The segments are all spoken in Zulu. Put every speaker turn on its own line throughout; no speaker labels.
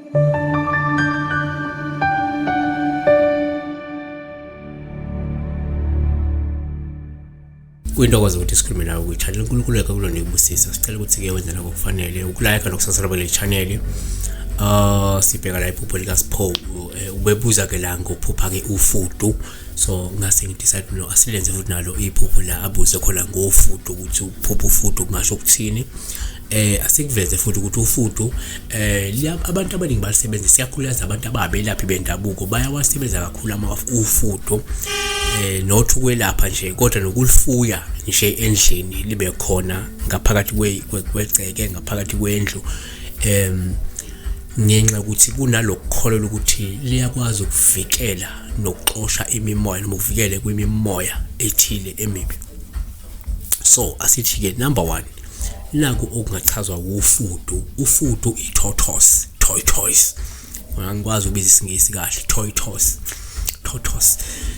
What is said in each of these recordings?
Kuyintokozo ukuthi sikhulume nawe kwi-channel. uNkulunkulu kakhulu nikubusisa. Sicela ukuthi-ke wenze lokho kufanele ukulike nokusubscribe le channel. Sibheka la iphupho likaSipho. Ubebuza-ke la ngophupha-ke ufudu. So ngase ngidecide no asilenze futhi nalo iphupho la abuze khona ngofudu ukuthi uphupha ufudu kungasho ukuthini. Asikuveze futhi ukuthi ufudu abantu abaningi balisebenzisa, siyakhulukazi abantu ababelaphi bendabuko bayawasebenza kakhulu ufudu. Not ukwelapha nje kodwa nokulifuya nje endlini libe khona ngaphakathi kwegceke ngaphakathi kwendlu. Ngenxa ukuthi kunalokukholwa ukuthi liyakwazi ukuvikela nokuxosha imimoya noma ukuvikele kwimimoya ethile emibi. So asithi-ke number 1 naku okungachazwa ufudu. Ufudu tortoise. Angikwazi ukubiza isingisi kahle. Tortoise.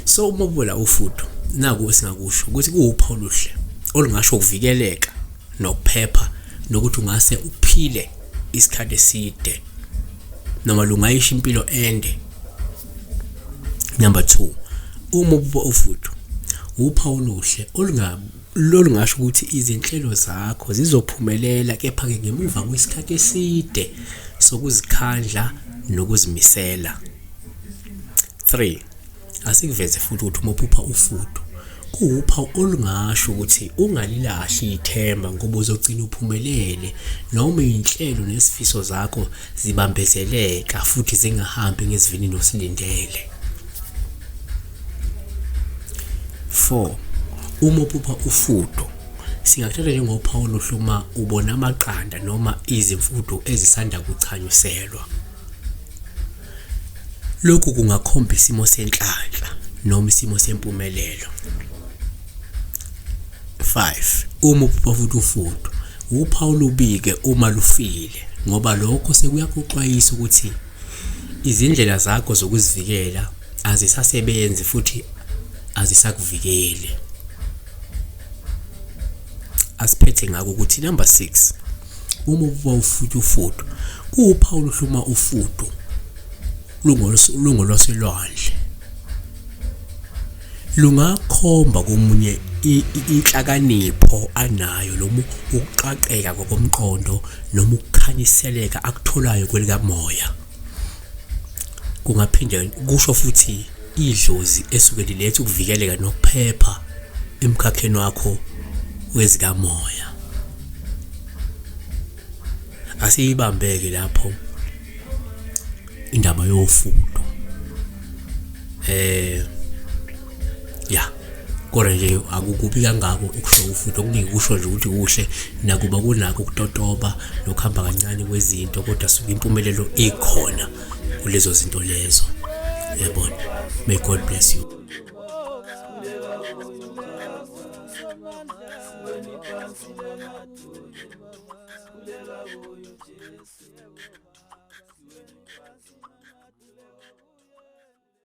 So uma ubola ufudu naku esingakusho ukuthi kuwuphawu oluhle olungasho ukuvikeleka nokuphepha nokuthi ungase uphile isikhathi eside noma lungayisha impilo ende. Number 2, uma ububa ufudu uphawu oluhle olungasho ukuthi izinhlelo zakho zizophumelela, kepha-ke ngemuva kwesikhathi eside sokuzikhandla nokuzimisela. 3, asikuveze futhi ukuthi uma uphupha ufudu kuwuphawu olungasho ukuthi ungalilahli ithemba ngoba uzogcina uphumelele noma inhlelo nesifiso zakho zibambezeleka futhi zingahambi ngesivinini osilindele. 4, uma uphupha ufudu singakuthatha njengophawu oluhle uma ubona amaqanda noma izimfudu ezisanda kuchanyuselwa. Lokhu kungakhomba isimo senhlanhla noma isimo sempumelelo. 5, uma uphupha futhi ufudu uphawu lubike uma lufile ngoba lokho sekuyakuxwayisa ukuthi izindlela zakho zokuzivikela azisasebenzi futhi azisakuvikele. Asiphethe ngako ukuthi number 6, uma uphupha ufudu kuwuphawu luhle uma ufudu lungolwaselwandle. Lungakhomba komunye inhlakanipho anayo noma ukuqaqeka ngokomqondo noma ukukhanyiseleka akutholayo kwelikamoya. Kungaphinde kusho futhi idlozi esuke liletha ukuvikeleka nokuphepha emkhakheni wakho wezikamoya. Asiyibambeke lapho indaba yofudu. Kodwa nje akukubi kangako ukusho ufudu, okuningi kusho nje ukuthi kuhle nakuba kunako ukutotoba nokuhamba kancane kwezinto, kodwa suka impumelelo ikhona kulezo zinto lezo. Yabona. May God bless you.